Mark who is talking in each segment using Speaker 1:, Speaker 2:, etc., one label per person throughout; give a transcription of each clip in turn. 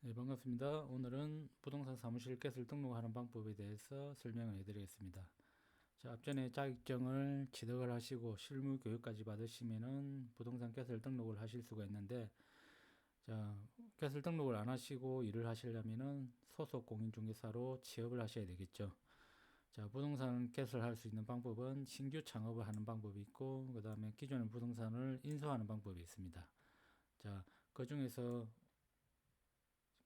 Speaker 1: 네, 반갑습니다. 오늘은 부동산 사무실 겟을 등록하는 방법에 대해서 설명을 해드리겠습니다. 자, 앞전에 자격증을 취득을 하시고 실무 교육까지 받으시면은 부동산 겟을 등록을 하실 수가 있는데, 자, 겟을 등록을 안 하시고 일을 하시려면은 소속 공인중개사로 취업을 하셔야 되겠죠. 자, 부동산 겟을 할 수 있는 방법은 신규 창업을 하는 방법이 있고, 그 다음에 기존의 부동산을 인수하는 방법이 있습니다. 자, 그 중에서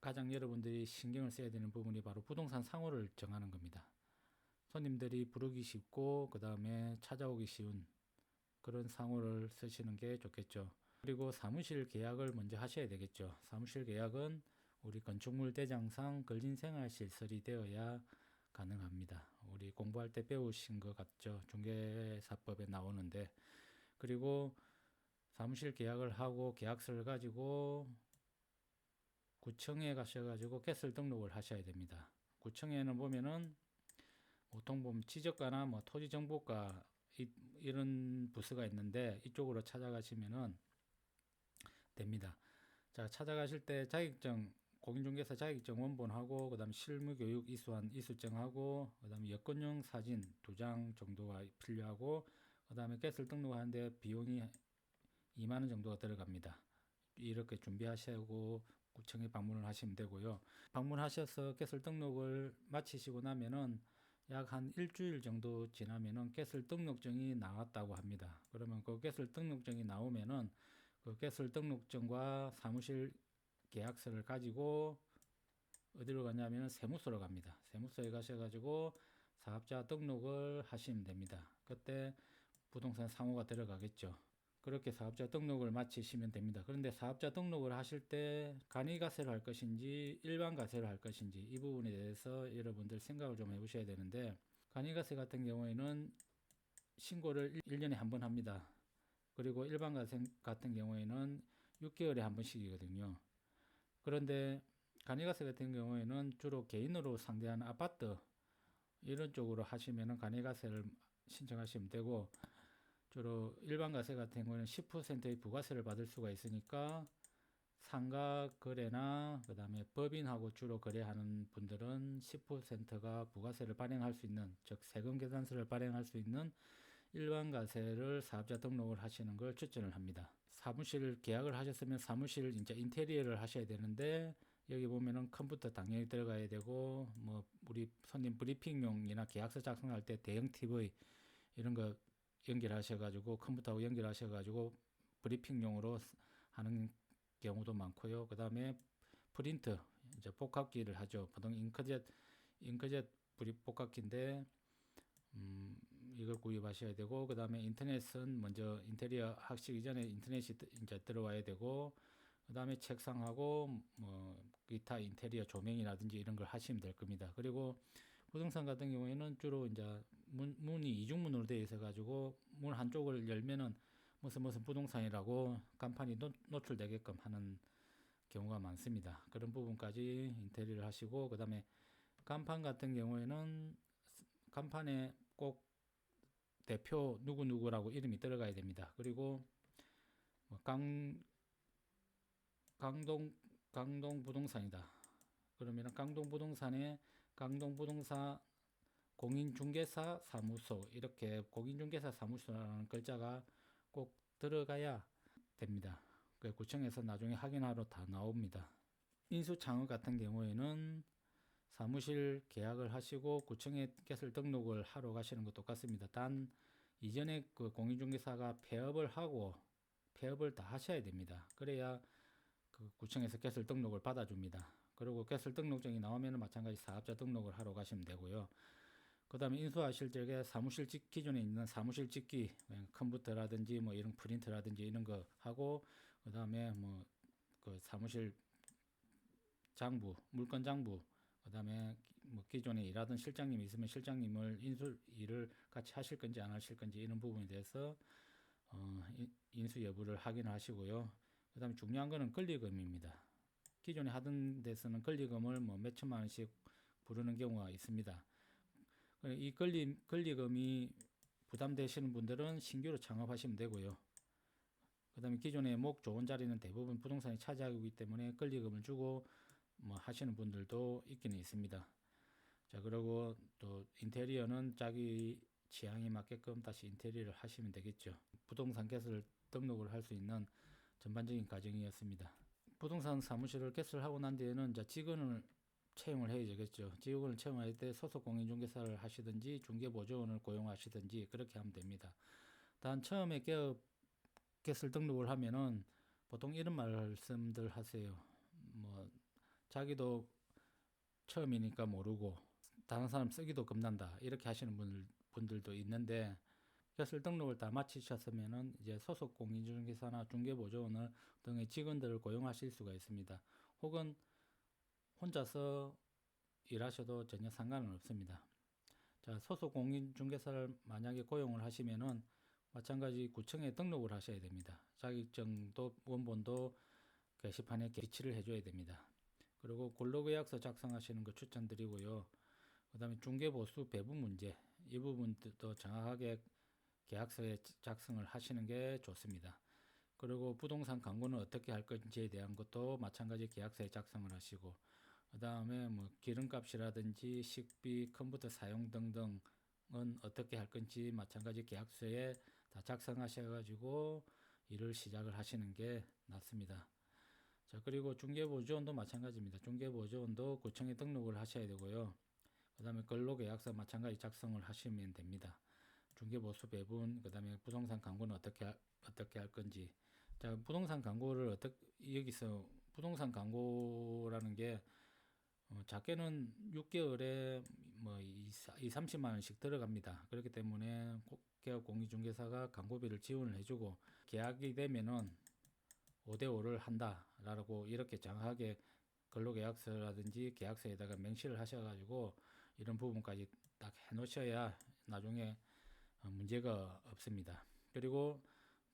Speaker 1: 가장 여러분들이 신경을 써야 되는 부분이 바로 부동산 상호를 정하는 겁니다. 손님들이 부르기 쉽고 그 다음에 찾아오기 쉬운 그런 상호를 쓰시는 게 좋겠죠. 그리고 사무실 계약을 먼저 하셔야 되겠죠. 사무실 계약은 우리 건축물 대장상 근린생활시설이 되어야 가능합니다. 우리 공부할 때 배우신 것 같죠. 중개사법에 나오는데, 그리고 사무실 계약을 하고 계약서를 가지고 구청에 가셔가지고 겟을 등록을 하셔야 됩니다. 구청에는 보면은 보통 보면 지적과나 뭐 토지정보과 이런 부서가 있는데 이쪽으로 찾아가시면은 됩니다. 자, 찾아가실 때 자격증, 공인중개사 자격증 원본하고 그다음에 실무교육 이수한 이수증하고 그다음에 여권용 사진 2장 정도가 필요하고 그다음에 겟을 등록하는데 비용이 2만 원 정도가 들어갑니다. 이렇게 준비하시고 구청에 방문을 하시면 되고요. 방문하셔서 겟을 등록을 마치시고 나면은 약 한 일주일 정도 지나면은 겟을 등록증이 나왔다고 합니다. 그러면 그 겟을 등록증이 나오면은 그 겟을 등록증과 사무실 계약서를 가지고 어디로 가냐면 세무서로 갑니다. 세무서에 가셔가지고 사업자 등록을 하시면 됩니다. 그때 부동산 상호가 들어가겠죠. 그렇게 사업자 등록을 마치시면 됩니다. 그런데 사업자 등록을 하실 때 간이가세를 할 것인지 일반 가세를 할 것인지 이 부분에 대해서 여러분들 생각을 좀 해보셔야 되는데, 간이가세 같은 경우에는 신고를 1년에 한 번 합니다. 그리고 일반 가세 같은 경우에는 6개월에 한 번씩이거든요. 그런데 간이가세 같은 경우에는 주로 개인으로 상대하는 아파트 이런 쪽으로 하시면 간이가세를 신청하시면 되고, 주로 일반 가세 같은 경우는 10%의 부가세를 받을 수가 있으니까 상가 거래나 그 다음에 법인하고 주로 거래하는 분들은 10%가 부가세를 발행할 수 있는, 즉 세금 계산서를 발행할 수 있는 일반 가세를 사업자 등록을 하시는 걸 추천을 합니다. 사무실 계약을 하셨으면 사무실 이제 인테리어를 하셔야 되는데, 여기 보면은 컴퓨터 당연히 들어가야 되고, 뭐 우리 손님 브리핑용이나 계약서 작성할 때 대형 TV 이런 거 연결하셔가지고 컴퓨터하고 연결하셔가지고 브리핑용으로 하는 경우도 많고요. 그 다음에 프린트 이제 복합기를 하죠. 보통 잉크젯 복합기인데 이걸 구입하셔야 되고, 그 다음에 인터넷은 먼저 인테리어 하시기 전에 인터넷이 이제 들어와야 되고, 그 다음에 책상하고 뭐 기타 인테리어 조명이라든지 이런 걸 하시면 될 겁니다. 그리고 부동산 같은 경우에는 주로 이제 문이 이중문으로 되어 있어 가지고 문 한쪽을 열면은 무슨 부동산이라고 간판이 노출되게끔 하는 경우가 많습니다. 그런 부분까지 인테리어를 하시고, 그 다음에 간판 같은 경우에는 간판에 꼭 대표 누구누구라고 이름이 들어가야 됩니다. 그리고 뭐 강동 부동산이다. 그러면 강동 부동산에 강동 부동산 공인중개사 사무소, 이렇게 공인중개사 사무소라는 글자가 꼭 들어가야 됩니다. 그 구청에서 나중에 확인하러 다 나옵니다. 인수창업 같은 경우에는 사무실 계약을 하시고 구청에 겟을 등록을 하러 가시는 것 똑같습니다. 단 이전에 그 공인중개사가 폐업을 다 하셔야 됩니다. 그래야 그 구청에서 겟을 등록을 받아줍니다. 그리고 겟을 등록증이 나오면 마찬가지 사업자 등록을 하러 가시면 되고요. 그 다음에 인수하실 적에 기존에 있는 사무실 찍기, 컴퓨터라든지 뭐 이런 프린터라든지 이런 거 하고, 그 다음에 뭐 그 사무실 장부, 물건 장부, 그 다음에 뭐 기존에 일하던 실장님이 있으면 실장님을 일을 같이 하실 건지 안 하실 건지 이런 부분에 대해서 인수 여부를 확인하시고요. 그 다음에 중요한 거는 권리금입니다. 기존에 하던 데서는 권리금을 뭐 몇 천만 원씩 부르는 경우가 있습니다. 이 권리금이 부담되시는 분들은 신규로 창업하시면 되고요. 그 다음에 기존에 목 좋은 자리는 대부분 부동산이 차지하고 있기 때문에 권리금을 주고 뭐 하시는 분들도 있기는 있습니다. 자, 그리고 또 인테리어는 자기 취향에 맞게끔 다시 인테리어를 하시면 되겠죠. 부동산 개설 등록을 할 수 있는 전반적인 과정이었습니다. 부동산 사무실을 개설하고 난 뒤에는 이제 직원을 채용을 해야 되겠죠. 직원을 채용할 때 소속 공인중개사를 하시든지 중개보조원을 고용하시든지 그렇게 하면 됩니다. 단 처음에 개업 개설 등록을 하면은 보통 이런 말씀들 하세요. 뭐 자기도 처음이니까 모르고 다른 사람 쓰기도 겁난다 이렇게 하시는 분들도 있는데, 개설 등록을 다 마치셨으면은 이제 소속 공인중개사나 중개보조원 등의 직원들을 고용하실 수가 있습니다. 혹은 혼자서 일하셔도 전혀 상관은 없습니다. 자, 소속 공인중개사를 만약에 고용을 하시면은 마찬가지 구청에 등록을 하셔야 됩니다. 자격증도 원본도 게시판에 게시를 해줘야 됩니다. 그리고 근로계약서 작성하시는 거 추천드리고요. 그 다음에 중개보수 배분 문제, 이 부분도 정확하게 계약서에 작성을 하시는 게 좋습니다. 그리고 부동산 광고는 어떻게 할 건지에 대한 것도 마찬가지 계약서에 작성을 하시고, 그 다음에 뭐 기름값이라든지 식비, 컴퓨터 사용 등등은 어떻게 할 건지 마찬가지 계약서에 다 작성하셔가지고 일을 시작을 하시는 게 낫습니다. 자, 그리고 중개보조원도 마찬가지입니다. 중개보조원도 구청에 등록을 하셔야 되고요. 그 다음에 근로계약서 마찬가지 작성을 하시면 됩니다. 중개보수 배분, 그 다음에 부동산 광고는 어떻게 할 건지. 자, 부동산 광고를 여기서 부동산 광고라는 게 작게는 6개월에 뭐 30만 원씩 들어갑니다. 그렇기 때문에 개업 공인중개사가 광고비를 지원을 해주고, 계약이 되면은 5대5를 한다라고 이렇게 정확하게 근로계약서라든지 계약서에다가 명시를 하셔가지고 이런 부분까지 딱 해놓으셔야 나중에 문제가 없습니다. 그리고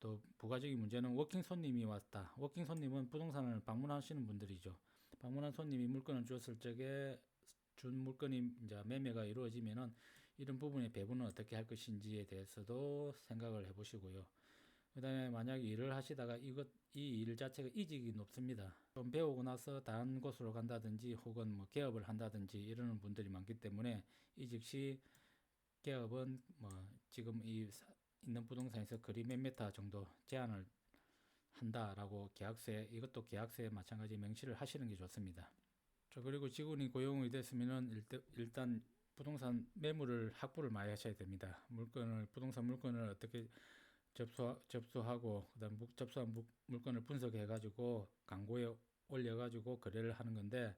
Speaker 1: 또 부가적인 문제는 워킹 손님이 왔다. 워킹 손님은 부동산을 방문하시는 분들이죠. 방문한 손님이 물건을 주었을 적에 준 물건이 이제 매매가 이루어지면은 이런 부분의 배분은 어떻게 할 것인지에 대해서도 생각을 해보시고요. 그 다음에 만약에 일을 하시다가 이 일 자체가 이직이 높습니다. 좀 배우고 나서 다른 곳으로 간다든지 혹은 뭐 개업을 한다든지 이러는 분들이 많기 때문에 이직 시 개업은 뭐 지금 있는 부동산에서 거리 몇 미터 정도 제한을 한다라고 이것도 계약서에 마찬가지 명시를 하시는 게 좋습니다. 자, 그리고 직원이 고용이 됐으면은 일단 부동산 매물을 확보를 많이 하셔야 됩니다. 부동산 물건을 어떻게 접수하고 그다음 접수한 물건을 분석해 가지고 광고에 올려 가지고 거래를 하는 건데,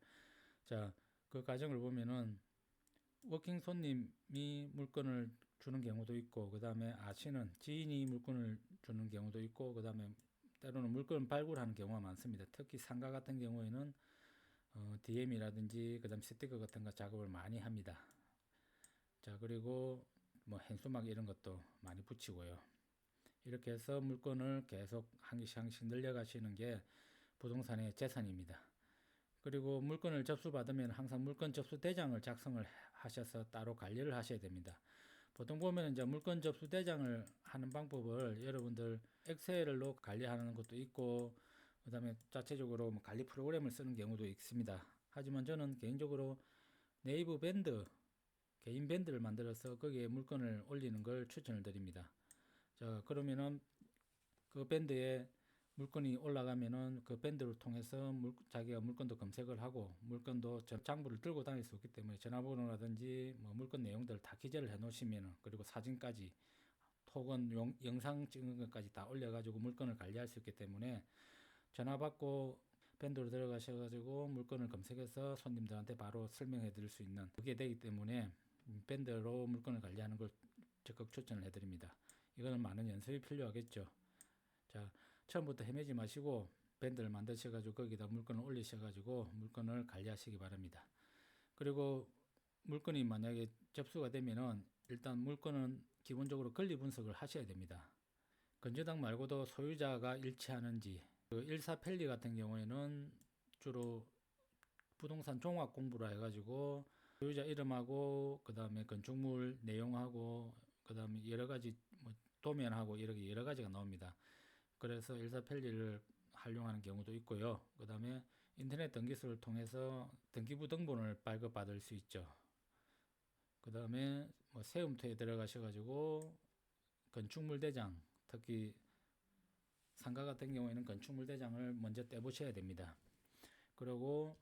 Speaker 1: 자, 그 과정을 보면은 워킹 손님이 물건을 주는 경우도 있고, 그 다음에 아시는 지인이 물건을 주는 경우도 있고, 그 다음에 때로는 물건을 발굴하는 경우가 많습니다. 특히 상가 같은 경우에는 DM이라든지 그 다음 스티커 같은 거 작업을 많이 합니다. 자, 그리고 뭐 현수막 이런 것도 많이 붙이고요. 이렇게 해서 물건을 계속 한 개씩 늘려가시는 게 부동산의 재산입니다. 그리고 물건을 접수받으면 항상 물건 접수 대장을 작성을 하셔서 따로 관리를 하셔야 됩니다. 보통 보면 이제 물건 접수 대장을 하는 방법을 여러분들 엑셀로 관리하는 것도 있고, 그 다음에 자체적으로 뭐 관리 프로그램을 쓰는 경우도 있습니다. 하지만 저는 개인적으로 네이버 밴드, 개인 밴드를 만들어서 거기에 물건을 올리는 걸 추천을 드립니다. 자, 그러면은 그 밴드에 물건이 올라가면은 그 밴드를 통해서 자기가 물건도 검색을 하고 물건도 장부를 들고 다닐 수 있기 때문에 전화번호라든지 뭐 물건 내용들을 다 기재를 해 놓으시면은, 그리고 사진까지 혹은 영상 찍은 것까지 다 올려가지고 물건을 관리할 수 있기 때문에 전화 받고 밴드로 들어가셔가지고 물건을 검색해서 손님들한테 바로 설명해 드릴 수 있는 그게 되기 때문에 밴드로 물건을 관리하는 걸 적극 추천을 해드립니다. 이거는 많은 연습이 필요하겠죠. 자, 처음부터 헤매지 마시고 밴드를 만드셔가지고 거기다 물건을 올리셔가지고 물건을 관리하시기 바랍니다. 그리고 물건이 만약에 접수가 되면은 일단 물건은 기본적으로 권리 분석을 하셔야 됩니다. 건조당 말고도 소유자가 일치하는지, 그 일사펠리 같은 경우에는 주로 부동산 종합 공부라 해가지고 소유자 이름하고 그 다음에 건축물 내용하고 그 다음에 여러 가지 뭐 도면하고 이렇게 여러 가지가 나옵니다. 그래서 일사펠리를 활용하는 경우도 있고요. 그 다음에 인터넷 등기소를 통해서 등기부 등본을 발급받을 수 있죠. 그 다음에 뭐 세움터에 들어가셔가지고 건축물 대장, 특히 상가 같은 경우에는 건축물 대장을 먼저 떼보셔야 됩니다. 그리고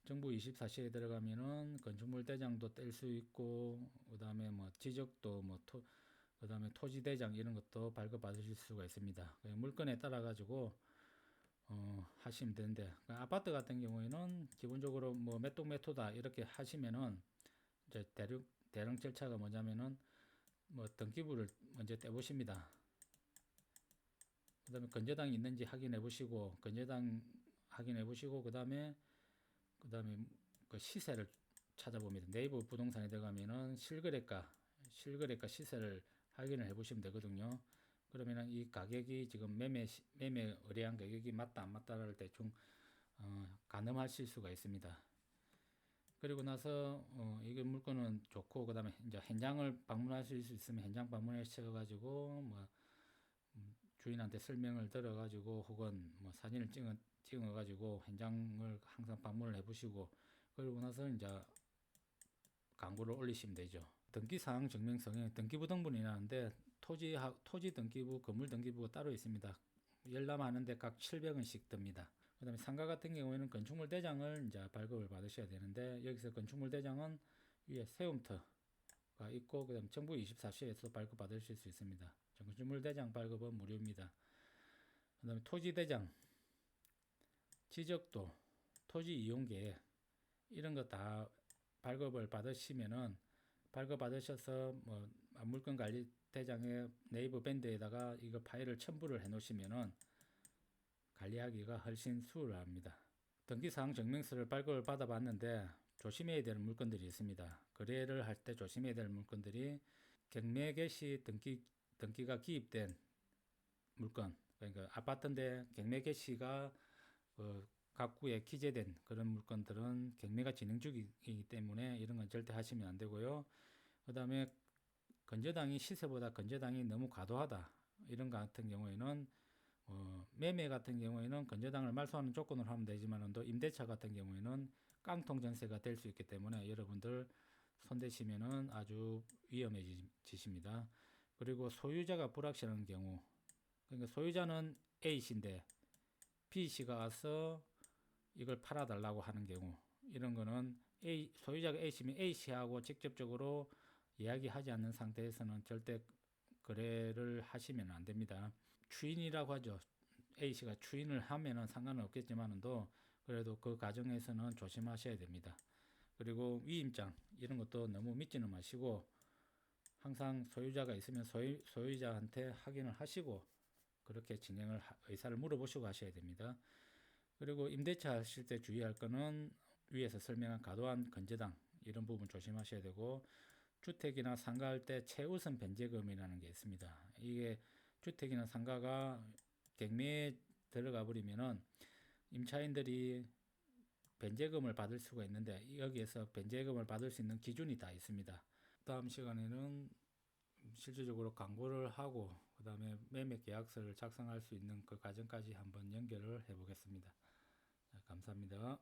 Speaker 1: 정부 24시에 들어가면은 건축물 대장도 뗄 수 있고, 그 다음에 뭐 지적도 그 다음에 토지 대장 이런 것도 발급받으실 수가 있습니다. 물건에 따라 가지고 하시면 되는데, 아파트 같은 경우에는 기본적으로 뭐 몇 동 몇 호다 이렇게 하시면은 이제 대령 절차가 뭐냐면은 뭐 등기부를 먼저 떼보십니다. 그 다음에 건저당이 있는지 확인해 보시고, 그 다음에 그 시세를 찾아봅니다. 네이버 부동산에 들어가면은 실거래가 시세를 확인을 해 보시면 되거든요. 그러면은 이 가격이 지금 매매 의뢰한 가격이 맞다 안 맞다를 대충 가늠하실 수가 있습니다. 그리고 나서 이게 물건은 좋고, 그 다음에 이제 현장을 방문하실 수 있으면 현장 방문하셔가지고 뭐 주인한테 설명을 들어가지고 혹은 뭐 사진을 찍어가지고 현장을 항상 방문을 해보시고, 그리고 나서 이제 광고를 올리시면 되죠. 등기사항 증명서에 등기부 등본이 나는데 토지 등기부, 건물 등기부가 따로 있습니다. 열람하는데 각 700원씩 듭니다. 그 다음에 상가 같은 경우에는 건축물 대장을 이제 발급을 받으셔야 되는데, 여기서 건축물 대장은 위에 세움터가 있고, 그 다음에 정부 24시에서 발급 받으실 수 있습니다. 건축물 대장 발급은 무료입니다. 그 다음에 토지 대장, 지적도, 토지 이용 계획 이런 거 다 발급을 받으시면은, 발급 받으셔서 뭐 물건 관리 대장의 네이버 밴드에다가 이거 파일을 첨부를 해 놓으시면은 관리하기가 훨씬 수월합니다. 등기사항 증명서를 발급을 받아봤는데 조심해야 되는 물건들이 있습니다. 거래를 할 때 조심해야 될 물건들이, 경매 개시 등기가 기입된 물건, 그러니까 아파트인데 경매 개시가 각구에 기재된 그런 물건들은 경매가 진행 중이기 때문에 이런 건 절대 하시면 안 되고요. 그 다음에 건저당이 시세보다 건저당이 너무 과도하다 이런 것 같은 경우에는 매매 같은 경우에는 건저당을 말소하는 조건으로 하면 되지만, 또 임대차 같은 경우에는 깡통 전세가 될 수 있기 때문에 여러분들 손대시면은 아주 위험해지십니다. 그리고 소유자가 불확실한 경우, 그러니까 소유자는 A씨인데 B씨가 와서 이걸 팔아달라고 하는 경우, 이런 거는 소유자가 A씨면 A씨하고 직접적으로 이야기하지 않는 상태에서는 절대 거래를 하시면 안 됩니다. 추인이라고 하죠. A씨가 추인을 하면은 상관은 없겠지만도 그래도 그 과정에서는 조심하셔야 됩니다. 그리고 위임장 이런 것도 너무 믿지는 마시고, 항상 소유자가 있으면 소유자한테 확인을 하시고 그렇게 진행을 의사를 물어보시고 하셔야 됩니다. 그리고 임대차 하실 때 주의할 거는 위에서 설명한 과도한 건저당 이런 부분 조심하셔야 되고, 주택이나 상가할 때 최우선 변제금이라는 게 있습니다. 이게 주택이나 상가가 경매에 들어가 버리면은 임차인들이 변제금을 받을 수가 있는데, 여기에서 변제금을 받을 수 있는 기준이 다 있습니다. 다음 시간에는 실질적으로 광고를 하고 그 다음에 매매 계약서를 작성할 수 있는 그 과정까지 한번 연결을 해 보겠습니다. 감사합니다.